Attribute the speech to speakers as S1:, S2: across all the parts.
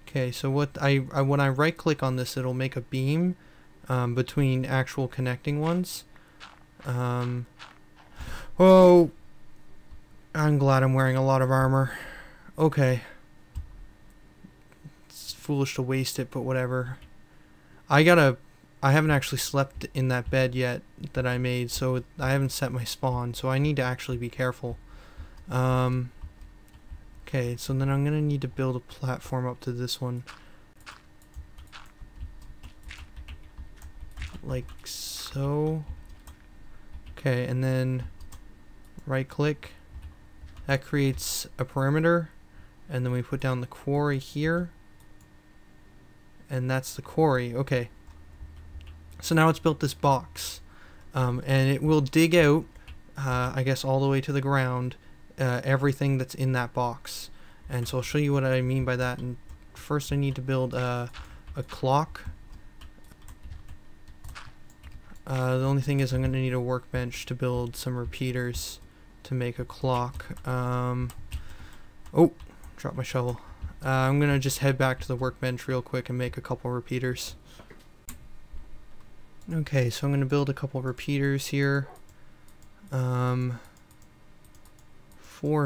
S1: Okay, so when I right click on this, it'll make a beam between actual connecting ones. Oh, I'm glad I'm wearing a lot of armor. Okay. It's foolish to waste it, but whatever. I haven't actually slept in that bed yet that I made, so I haven't set my spawn, so I need to actually be careful. Okay, so then I'm gonna need to build a platform up to this one. Like so. Okay, and then right click. That creates a perimeter, and then we put down the quarry here. And that's the quarry. Okay. So now it's built this box. And it will dig out, I guess all the way to the ground, everything that's in that box. And so I'll show you what I mean by that. And first I need to build a clock. The only thing is I'm going to need a workbench to build some repeaters to make a clock. Oh, dropped my shovel. I'm going to just head back to the workbench real quick and make a couple repeaters. Okay, so I'm going to build a couple repeaters here. 4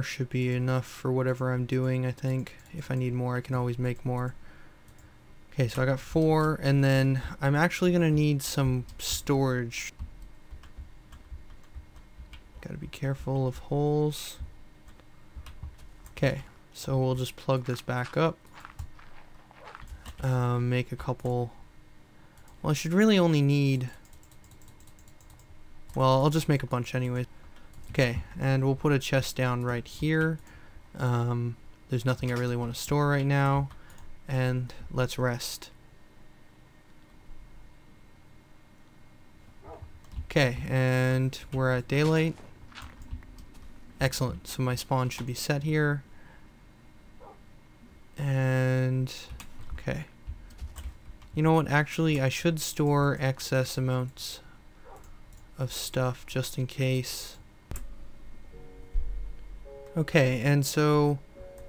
S1: should be enough for whatever I'm doing, I think. If I need more, I can always make more. Okay, so I got 4, and then I'm actually going to need some storage. Gotta be careful of holes. Okay, so we'll just plug this back up. Make a couple. Well, I should really only need. Well, I'll just make a bunch anyway. Okay, and we'll put a chest down right here. There's nothing I really want to store right now. And let's rest. Okay, and we're at daylight. Excellent. So my spawn should be set here. And okay. You know what? Actually, I should store excess amounts of stuff just in case. Okay, and so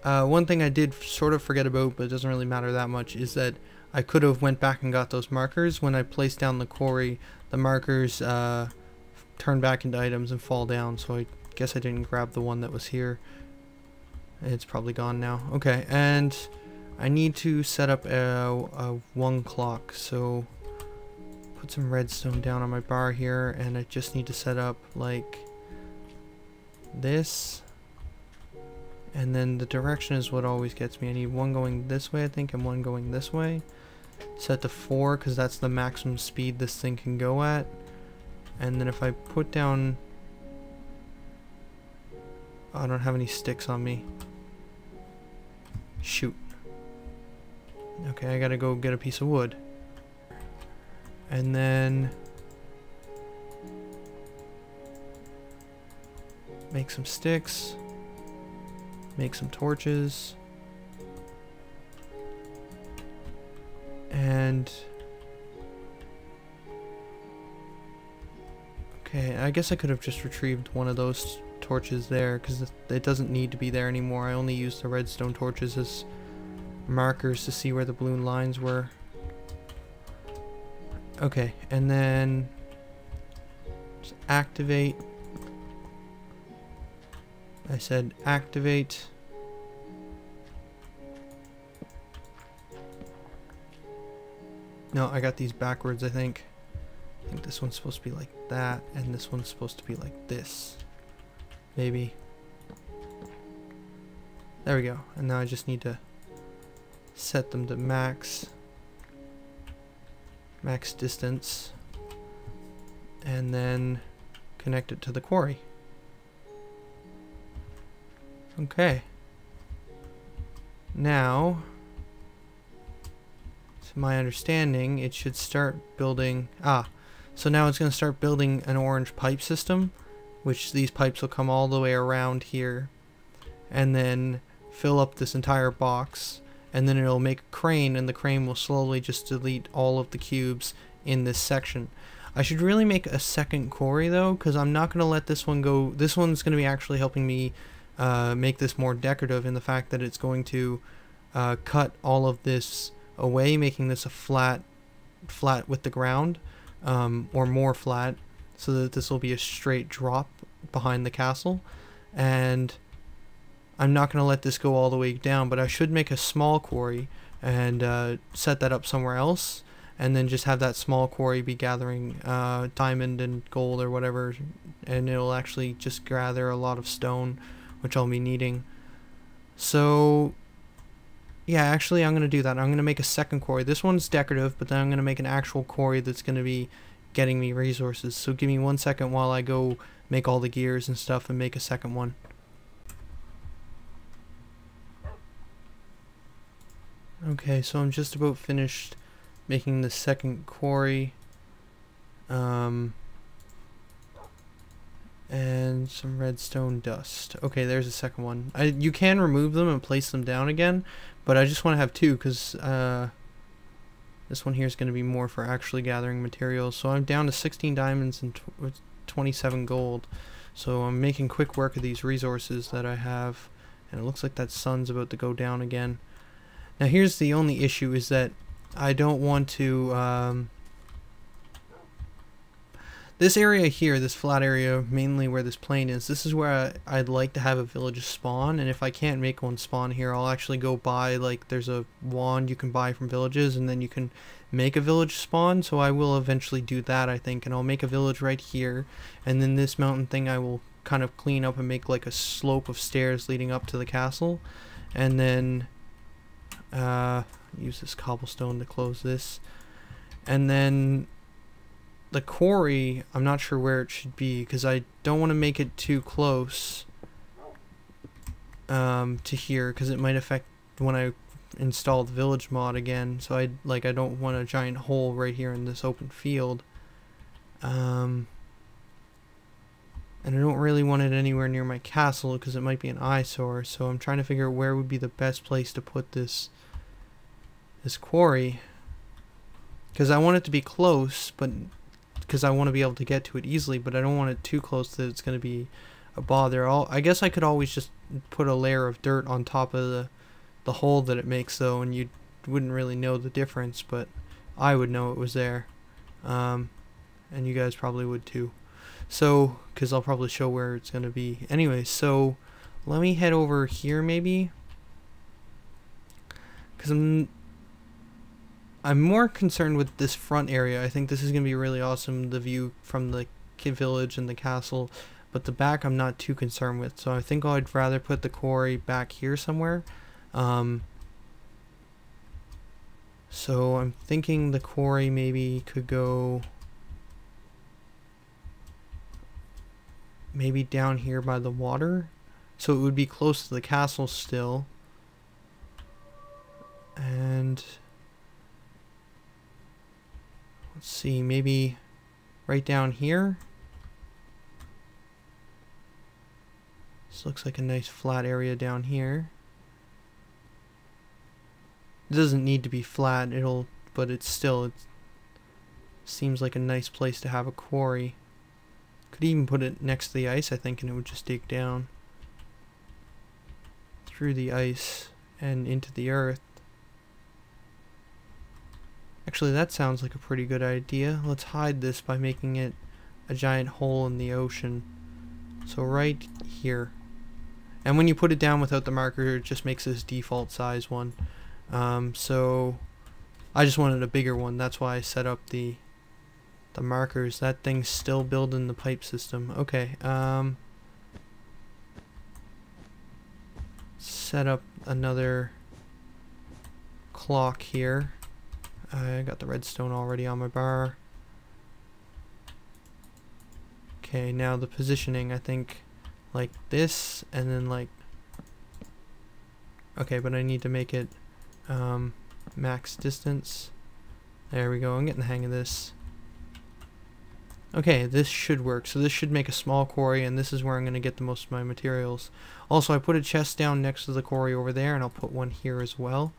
S1: one thing I did sort of forget about, but it doesn't really matter that much, is that I could have went back and got those markers. When I placed down the quarry, the markers turn back into items and fall down, so I guess I didn't grab the one that was here. It's probably gone now. Okay, and I need to set up a 1 clock, so put some redstone down on my bar here, and I just need to set up like this. And then the direction is what always gets me. I need one going this way, I think, and one going this way. Set to 4, because that's the maximum speed this thing can go at. And then if I put down... Oh, I don't have any sticks on me. Shoot. Okay, I gotta go get a piece of wood. And then... make some sticks. Make some torches. And... okay, I guess I could have just retrieved one of those torches there, because it doesn't need to be there anymore. I only used the redstone torches as markers to see where the blue lines were. Okay, and then just activate. I said activate. No, I got these backwards, I think. I think this one's supposed to be like that, and this one's supposed to be like this. Maybe. There we go. And now I just need to set them to max distance, and then connect it to the quarry. Okay. Now, to my understanding, it should start building... so now it's going to start building an orange pipe system, which these pipes will come all the way around here, and then fill up this entire box, and then it'll make a crane, and the crane will slowly just delete all of the cubes in this section. I should really make a second quarry though, because I'm not going to let this one go. This one's going to be actually helping me make this more decorative in the fact that it's going to cut all of this away, making this a flat with the ground, or more flat, so that this will be a straight drop behind the castle. And I'm not going to let this go all the way down, but I should make a small quarry and set that up somewhere else, and then just have that small quarry be gathering diamond and gold or whatever, and it'll actually just gather a lot of stone, which I'll be needing. So yeah, actually I'm going to do that. I'm going to make a second quarry. This one's decorative, but then I'm going to make an actual quarry that's going to be getting me resources. So give me 1 second while I go make all the gears and stuff and make a second one. Okay, so I'm just about finished making the second quarry. And some redstone dust. Okay, there's a second one. You can remove them and place them down again, but I just want to have two because this one here is going to be more for actually gathering materials. So I'm down to 16 diamonds and 27 gold. So I'm making quick work of these resources that I have, and it looks like that sun's about to go down again. Now here's the only issue, is that I don't want to this area here, this flat area, mainly where this plane is, this is where I'd like to have a village spawn, and if I can't make one spawn here, I'll actually go buy, like, there's a wand you can buy from villages, and then you can make a village spawn. So I will eventually do that, I think, and I'll make a village right here, and then this mountain thing I will kind of clean up and make like a slope of stairs leading up to the castle, and then use this cobblestone to close this, and then the quarry, I'm not sure where it should be because I don't want to make it too close to here, because it might affect when I install the village mod again. So I don't want a giant hole right here in this open field, and I don't really want it anywhere near my castle because it might be an eyesore. So I'm trying to figure out where would be the best place to put this quarry, because I want it to be close, but because I want to be able to get to it easily, but I don't want it too close that it's going to be a bother. I guess I could always just put a layer of dirt on top of the hole that it makes, though, and you wouldn't really know the difference, but I would know it was there, and you guys probably would too. So, because I'll probably show where it's going to be. Anyway, so let me head over here maybe, because I'm more concerned with this front area. I think this is going to be really awesome, the view from the kid village and the castle, but the back I'm not too concerned with. So I think I'd rather put the quarry back here somewhere. So I'm thinking the quarry maybe could go maybe down here by the water, so it would be close to the castle still, and let's see, maybe right down here. This looks like a nice flat area down here. It doesn't need to be flat, but it seems like a nice place to have a quarry. Could even put it next to the ice, I think, and it would just dig down through the ice and into the earth. Actually, that sounds like a pretty good idea. Let's hide this by making it a giant hole in the ocean. So right here. And when you put it down without the marker, it just makes this default size one. So I just wanted a bigger one. That's why I set up the markers. That thing's still building the pipe system. Okay. Set up another clock here. I got the redstone already on my bar. Okay, now the positioning, I think like this, and then like, okay, but I need to make it max distance. There we go, I'm getting the hang of this. Okay, this should work. So this should make a small quarry, and this is where I'm going to get the most of my materials. Also, I put a chest down next to the quarry over there, and I'll put one here as well.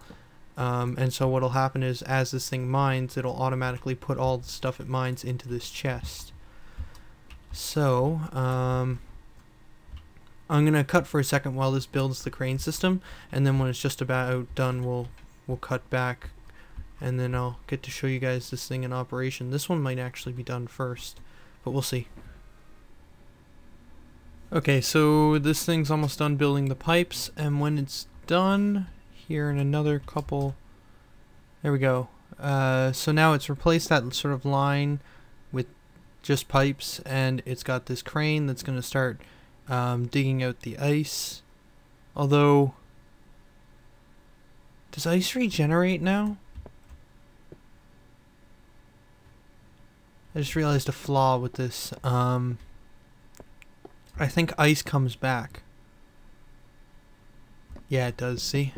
S1: And so what'll happen is, as this thing mines, it'll automatically put all the stuff it mines into this chest. So, I'm gonna cut for a second while this builds the crane system, and then when it's just about done, we'll cut back, and then I'll get to show you guys this thing in operation. This one might actually be done first, but we'll see. Okay, so this thing's almost done building the pipes, and when it's done, here in another couple, there we go. So now it's replaced that sort of line with just pipes, and it's got this crane that's going to start digging out the ice. Although, does ice regenerate now? I just realized a flaw with this. I think ice comes back. Yeah, it does, see?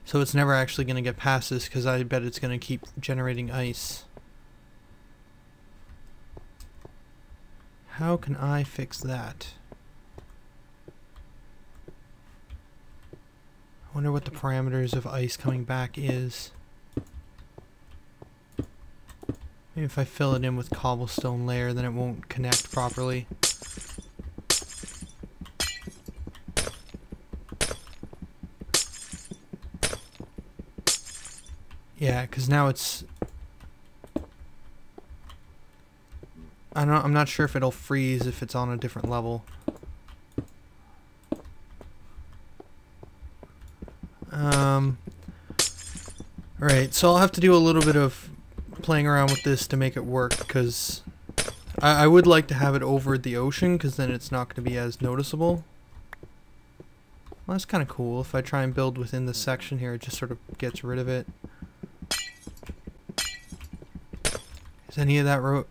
S1: So it's never actually going to get past this, because I bet it's going to keep generating ice. How can I fix that? I wonder what the parameters of ice coming back is. Maybe if I fill it in with cobblestone layer, then it won't connect properly. Yeah, because now it's... I'm not sure if it'll freeze if it's on a different level. Right, so I'll have to do a little bit of playing around with this to make it work, because I would like to have it over the ocean, because then it's not going to be as noticeable. Well, that's kind of cool. If I try and build within this section here, it just sort of gets rid of it. Is any of that road?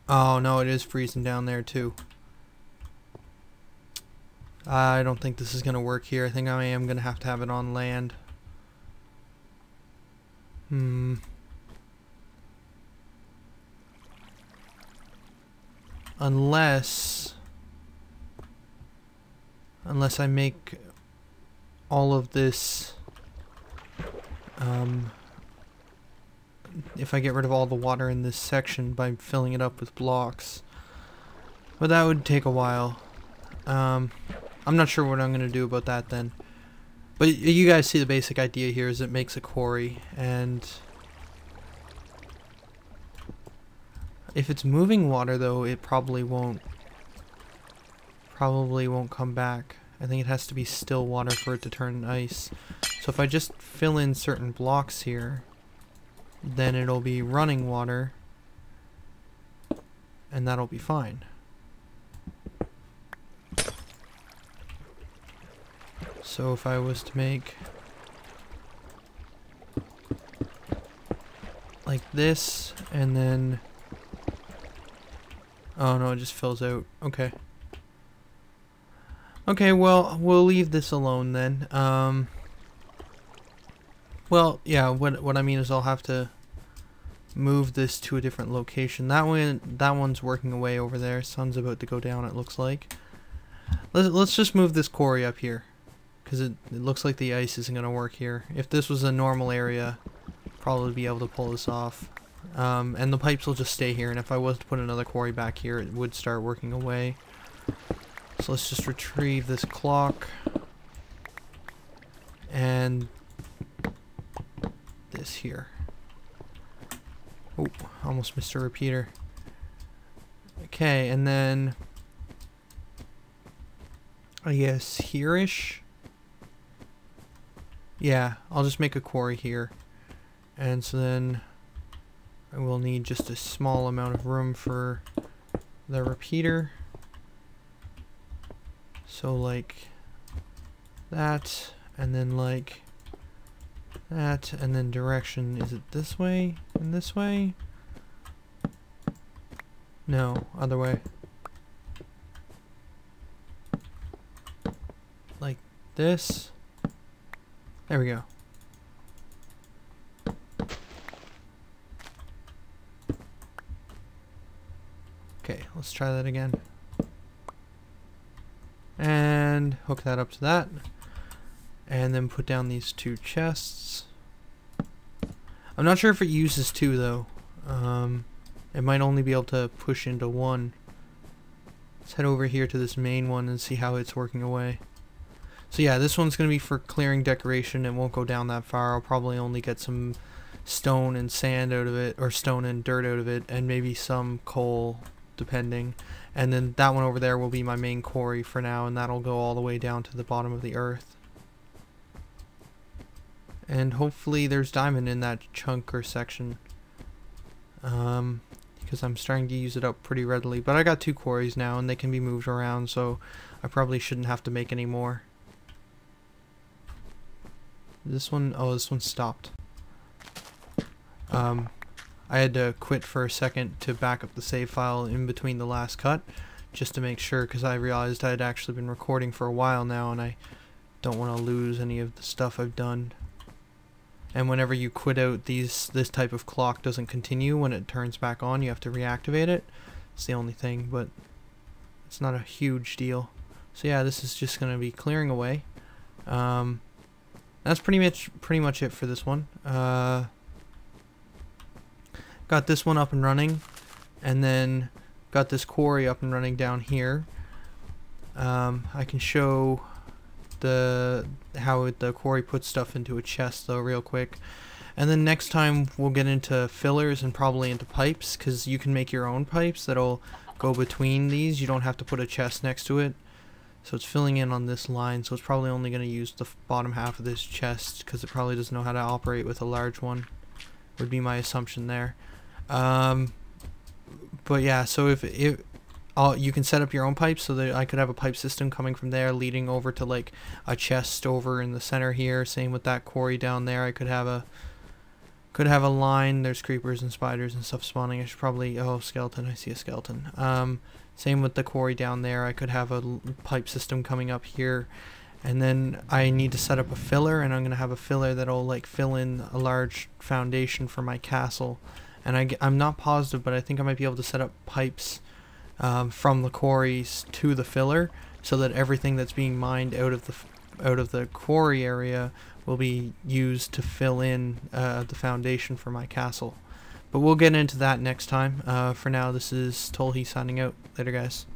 S1: Oh no, it is freezing down there too. I don't think this is going to work here. I think I am going to have it on land. Unless I make all of this, if I get rid of all the water in this section by filling it up with blocks. But that would take a while. I'm not sure what I'm going to do about that then. But you guys see the basic idea here is it makes a quarry, and if it's moving water though, it probably won't come back. I think it has to be still water for it to turn ice. So if I just fill in certain blocks here, then it'll be running water, and that'll be fine. So if I was to make like this, and then, oh no, it just fills out. Okay. Okay, well, we'll leave this alone then. Well, yeah, what I mean is I'll have to move this to a different location. That one's working away over there. Sun's about to go down, it looks like. Let's just move this quarry up here, because it looks like the ice isn't going to work here. If this was a normal area, probably be able to pull this off. And the pipes will just stay here, and if I was to put another quarry back here, it would start working away. So let's just retrieve this clock. And this here. Oh, almost missed a repeater. Okay, and then I guess here-ish. Yeah, I'll just make a quarry here. And so then I will need just a small amount of room for the repeater. So like that, and then like that, and then direction, is it this way and this way? No, other way. Like this. There we go. Okay, let's try that again. And hook that up to that. And then put down these two chests. I'm not sure if it uses two though. It might only be able to push into one Let's head over here to this main one and see how it's working away. So yeah, this one's going to be for clearing decoration. It won't go down that far. I'll probably only get some stone and sand out of it, or stone and dirt out of it, and maybe some coal, depending. And then that one over there will be my main quarry for now, and that'll go all the way down to the bottom of the earth. And hopefully there's diamond in that chunk or section. Because I'm starting to use it up pretty readily. But I got 2 quarries now, and they can be moved around, so I probably shouldn't have to make any more. This one, oh, this one stopped. I had to quit for a second to back up the save file in between the last cut, just to make sure, because I realized I had actually been recording for a while now, and I don't want to lose any of the stuff I've done. And whenever you quit out, this type of clock doesn't continue. When it turns back on, you have to reactivate it. It's the only thing, but it's not a huge deal. So yeah, this is just going to be clearing away. That's pretty much it for this one. Got this one up and running, and then got this quarry up and running down here. I can show how the quarry puts stuff into a chest though real quick, and then next time we'll get into fillers and probably into pipes, because you can make your own pipes that'll go between these. You don't have to put a chest next to it, so it's filling in on this line, so it's probably only going to use the bottom half of this chest, because it probably doesn't know how to operate with a large one, would be my assumption there. But yeah, so if you can set up your own pipes, so that I could have a pipe system coming from there leading over to like a chest over in the center here. Same with that quarry down there. I could have a line. There's creepers and spiders and stuff spawning. I should probably, oh, skeleton, I see a skeleton. Same with the quarry down there. I could have a pipe system coming up here, and then I need to set up a filler, and I'm gonna have a filler that'll like fill in a large foundation for my castle. And I'm not positive, but I think I might be able to set up pipes from the quarries to the filler, so that everything that's being mined out of the quarry area will be used to fill in the foundation for my castle. But we'll get into that next time. For now, this is Tolhi signing out. Later, guys.